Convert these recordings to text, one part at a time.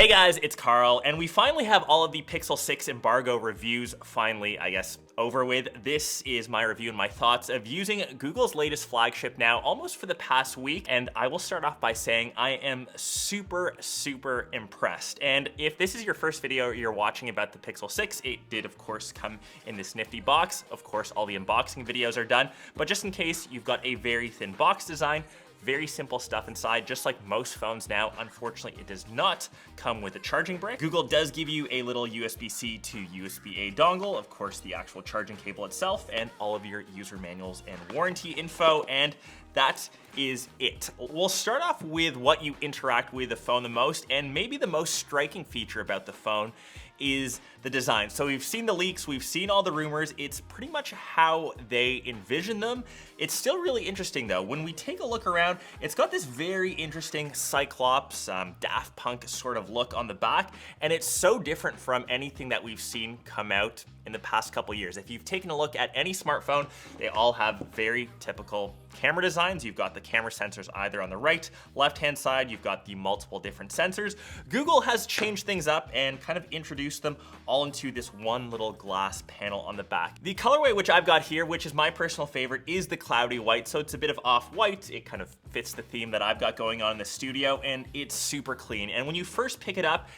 Hey guys, it's Carl, and we finally have all of the Pixel 6 embargo reviews finally, I guess, over with. This is my review and my thoughts of using Google's latest flagship now almost for the past week, and I will start off by saying I am super impressed. And if this is your first video you're watching about the Pixel 6, it did of course come in this nifty box. Of course, all the unboxing videos are done, but just in case, you've got a very thin box design. Very simple stuff inside, just like most phones now. Unfortunately, it does not come with a charging brick. Google does give you a little USB-C to USB-A dongle, of course the actual charging cable itself, and all of your user manuals and warranty info, and that is it. We'll start off with what you interact with the phone the most, and maybe the most striking feature about the phone is the design. So we've seen the leaks, we've seen all the rumors, it's pretty much how they envision them. It's still really interesting though. When we take a look around, it's got this very interesting Cyclops, Daft Punk sort of look on the back, and it's so different from anything that we've seen come out in the past couple years. If you've taken a look at any smartphone, they all have very typical camera designs. You've got the camera sensors either on the right, left-hand side, you've got the multiple different sensors. Google has changed things up and kind of introduced them all into this one little glass panel on the back. The colorway which I've got here, which is my personal favorite, is the cloudy white. So it's a bit of off-white. It kind of fits the theme that I've got going on in the studio, and it's super clean. And when you first pick it up,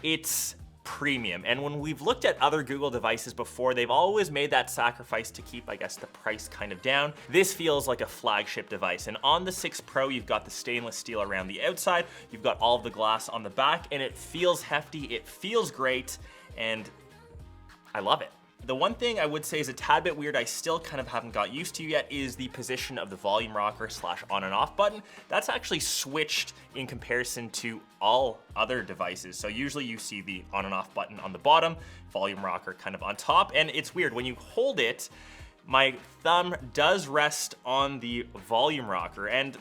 it's premium. And when we've looked at other Google devices before, they've always made that sacrifice to keep, I guess, the price kind of down. This feels like a flagship device. And on the 6 Pro, you've got the stainless steel around the outside, you've got all of the glass on the back, and it feels hefty, it feels great, and I love it. The one thing I would say is a tad bit weird, I still kind of haven't got used to yet, is the position of the volume rocker / on and off button. That's actually switched in comparison to all other devices. So usually you see the on and off button on the bottom, volume rocker kind of on top, and it's weird. When you hold it, my thumb does rest on the volume rocker, and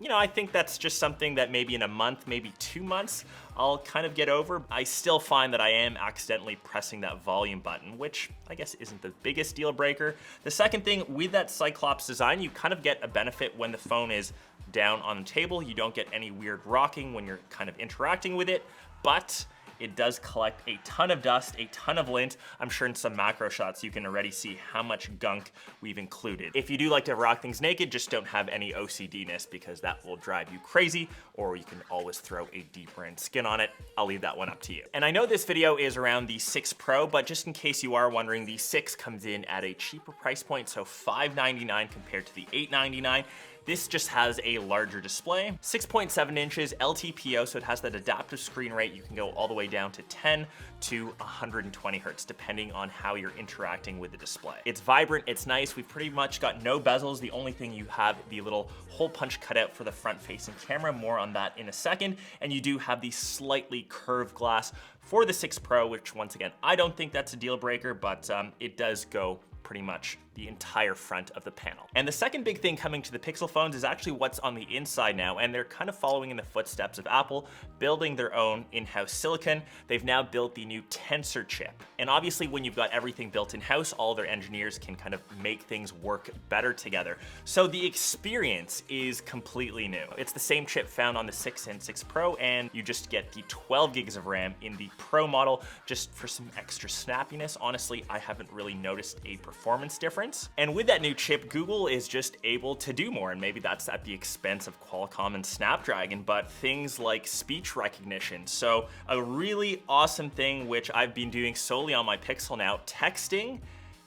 you know, I think that's just something that maybe in a month, maybe 2 months, I'll kind of get over. I still find that I am accidentally pressing that volume button, which I guess isn't the biggest deal breaker. The second thing, with that Cyclops design, you kind of get a benefit when the phone is down on the table. You don't get any weird rocking when you're kind of interacting with it, but it does collect a ton of dust, a ton of lint. I'm sure in some macro shots you can already see how much gunk we've included. If you do like to rock things naked, just don't have any OCD-ness because that will drive you crazy, or you can always throw a deep brand skin on it. I'll leave that one up to you. And I know this video is around the 6 Pro, but just in case you are wondering, the 6 comes in at a cheaper price point, so $599 compared to the $899. This just has a larger display, 6.7 inches LTPO, so it has that adaptive screen rate. You can go all the way down to 10 to 120 hertz, depending on how you're interacting with the display. It's vibrant, it's nice. We've pretty much got no bezels. The only thing you have, the little hole punch cutout for the front-facing camera. More on that in a second. And you do have the slightly curved glass for the 6 Pro, which once again, I don't think that's a deal breaker, but it does go pretty much the entire front of the panel. And the second big thing coming to the Pixel phones is actually what's on the inside now, and they're kind of following in the footsteps of Apple, building their own in-house silicon. They've now built the new Tensor chip. And obviously when you've got everything built in-house, all their engineers can kind of make things work better together. So the experience is completely new. It's the same chip found on the 6 and 6 Pro, and you just get the 12 gigs of RAM in the Pro model just for some extra snappiness. Honestly, I haven't really noticed a performance difference. And with that new chip, Google is just able to do more, and maybe that's at the expense of Qualcomm and Snapdragon, but things like speech recognition. So a really awesome thing which I've been doing solely on my Pixel now, texting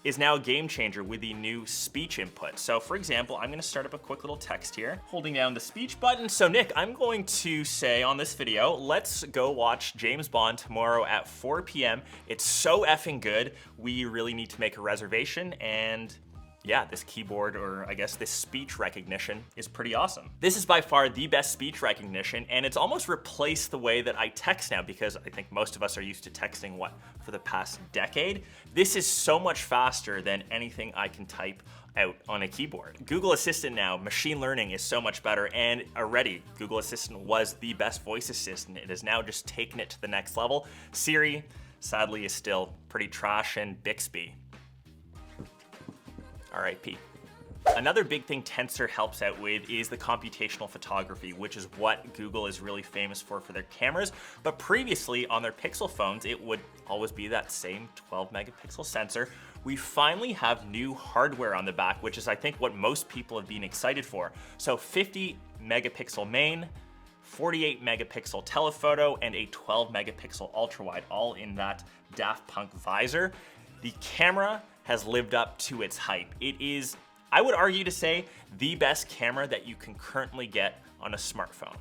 is now a game changer with the new speech input. So for example, I'm gonna start up a quick little text here, holding down the speech button. So Nick, I'm going to say on this video, let's go watch James Bond tomorrow at 4 p.m. It's so effing good. We really need to make a reservation, and yeah, this keyboard, or I guess this speech recognition, is pretty awesome. This is by far the best speech recognition, and it's almost replaced the way that I text now, because I think most of us are used to texting, what, for the past decade? This is so much faster than anything I can type out on a keyboard. Google Assistant now, machine learning is so much better, and already Google Assistant was the best voice assistant. It has now just taken it to the next level. Siri, sadly, is still pretty trash, and Bixby, RIP. Another big thing Tensor helps out with is the computational photography, which is what Google is really famous for their cameras. But previously on their Pixel phones, it would always be that same 12 megapixel sensor. We finally have new hardware on the back, which is I think what most people have been excited for. So 50 megapixel main, 48 megapixel telephoto, and a 12 megapixel ultra wide, all in that Daft Punk visor. The camera has lived up to its hype. It is, I would argue to say, the best camera that you can currently get on a smartphone.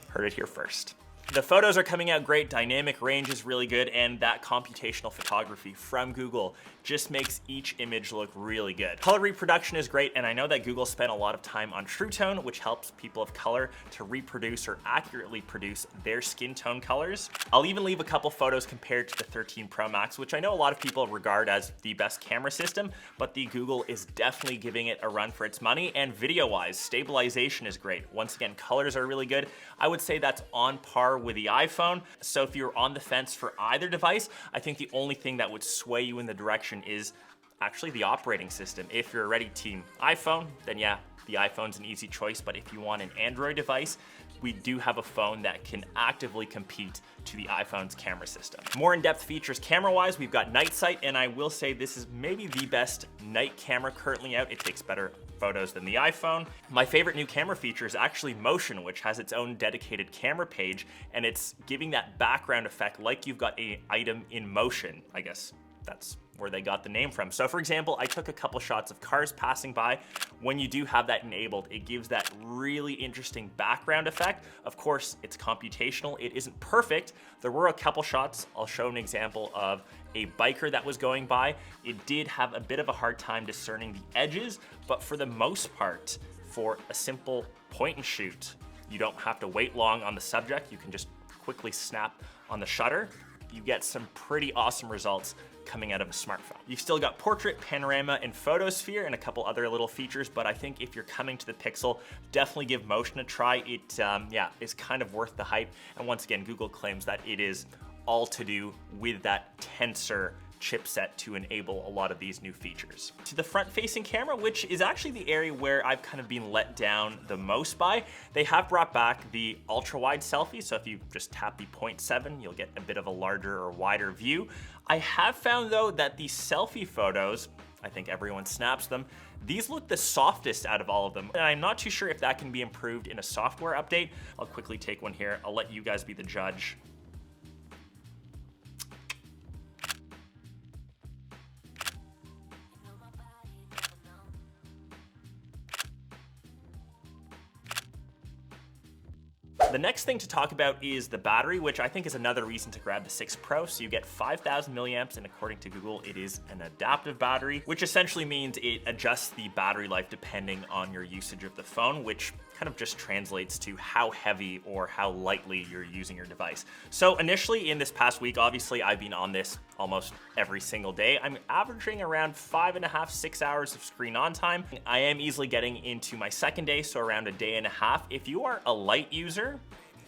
Heard it here first. The photos are coming out great, dynamic range is really good, and that computational photography from Google just makes each image look really good. Color reproduction is great, and I know that Google spent a lot of time on True Tone, which helps people of color to reproduce or accurately produce their skin tone colors. I'll even leave a couple photos compared to the 13 Pro Max, which I know a lot of people regard as the best camera system, but the Google is definitely giving it a run for its money, and video-wise, stabilization is great. Once again, colors are really good. I would say that's on par with the iPhone. So if you're on the fence for either device, I think the only thing that would sway you in the direction is actually the operating system. If you're already team iPhone, then yeah, the iPhone's an easy choice. But if you want an Android device, we do have a phone that can actively compete to the iPhone's camera system. More in-depth features camera-wise, we've got night sight, and I will say this is maybe the best night camera currently out. It takes better photos than the iPhone. My favorite new camera feature is actually motion, which has its own dedicated camera page, and it's giving that background effect like you've got an item in motion. I guess that's where they got the name from. So for example, I took a couple shots of cars passing by. When you do have that enabled, it gives that really interesting background effect. Of course, it's computational. It isn't perfect. There were a couple shots. I'll show an example of a biker that was going by. It did have a bit of a hard time discerning the edges, but for the most part, for a simple point and shoot, you don't have to wait long on the subject. You can just quickly snap on the shutter. You get some pretty awesome results coming out of a smartphone. You've still got portrait, panorama, and photosphere, and a couple other little features, but I think if you're coming to the Pixel, definitely give motion a try. It, yeah, is kind of worth the hype. And once again, Google claims that it is all to do with that Tensor chipset to enable a lot of these new features. To the front-facing camera, which is actually the area where I've kind of been let down the most by, they have brought back the ultra-wide selfie. So if you just tap the 0.7, you'll get a bit of a larger or wider view. I have found though that the selfie photos, I think everyone snaps them, these look the softest out of all of them. And I'm not too sure if that can be improved in a software update. I'll quickly take one here. I'll let you guys be the judge. The next thing to talk about is the battery, which I think is another reason to grab the 6 Pro. So you get 5,000 milliamps, and according to Google, it is an adaptive battery, which essentially means it adjusts the battery life depending on your usage of the phone, which kind of just translates to how heavy or how lightly you're using your device. So initially in this past week, obviously I've been on this almost every single day. I'm averaging around 5.5, 6 hours of screen on time. I am easily getting into my second day, so around a day and a half. If you are a light user,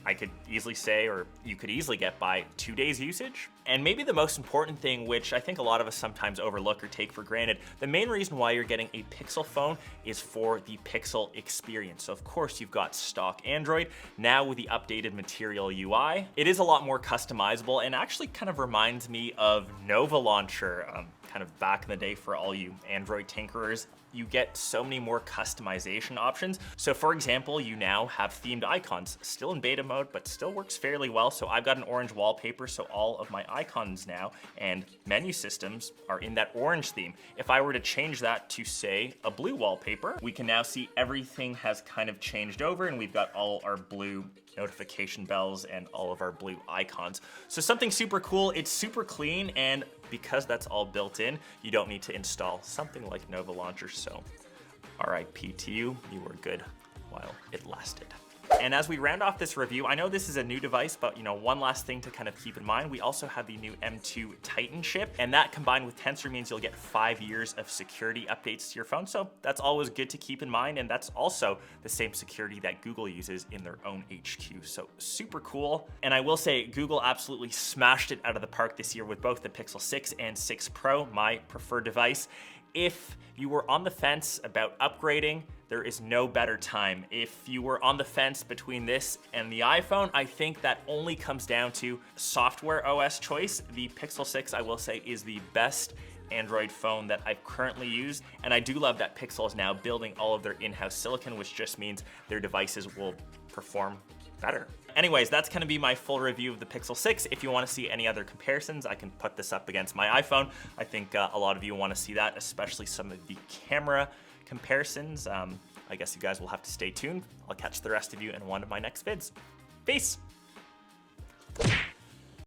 I could easily say, or you could easily get by 2 days usage. And maybe the most important thing, which I think a lot of us sometimes overlook or take for granted, the main reason why you're getting a Pixel phone is for the Pixel experience. So of course you've got stock Android. Now with the updated Material UI, it is a lot more customizable and actually kind of reminds me of Nova Launcher, kind of back in the day for all you Android tinkerers. You get so many more customization options. So for example, you now have themed icons, still in beta mode, but still works fairly well. So I've got an orange wallpaper, so all of my icons now and menu systems are in that orange theme. If I were to change that to say a blue wallpaper, we can now see everything has kind of changed over and we've got all our blue notification bells and all of our blue icons. So something super cool, it's super clean, and because that's all built in, you don't need to install something like Nova Launcher. So RIP to you, you were good while it lasted. And as we round off this review, I know this is a new device, but one last thing to kind of keep in mind, we also have the new M2 Titan chip, and that combined with Tensor means you'll get 5 years of security updates to your phone. So that's always good to keep in mind, and that's also the same security that Google uses in their own HQ. So super cool. And I will say Google absolutely smashed it out of the park this year with both the Pixel 6 and 6 Pro, my preferred device. If you were on the fence about upgrading, there is no better time. If you were on the fence between this and the iPhone, I think that only comes down to software OS choice. The Pixel 6, I will say, is the best Android phone that I've currently used. And I do love that Pixel is now building all of their in-house silicon, which just means their devices will perform better. Anyways, that's gonna be my full review of the Pixel 6. If you wanna see any other comparisons, I can put this up against my iPhone. I think a lot of you wanna see that, especially some of the camera comparisons. I guess you guys will have to stay tuned. I'll catch the rest of you in one of my next vids. Peace.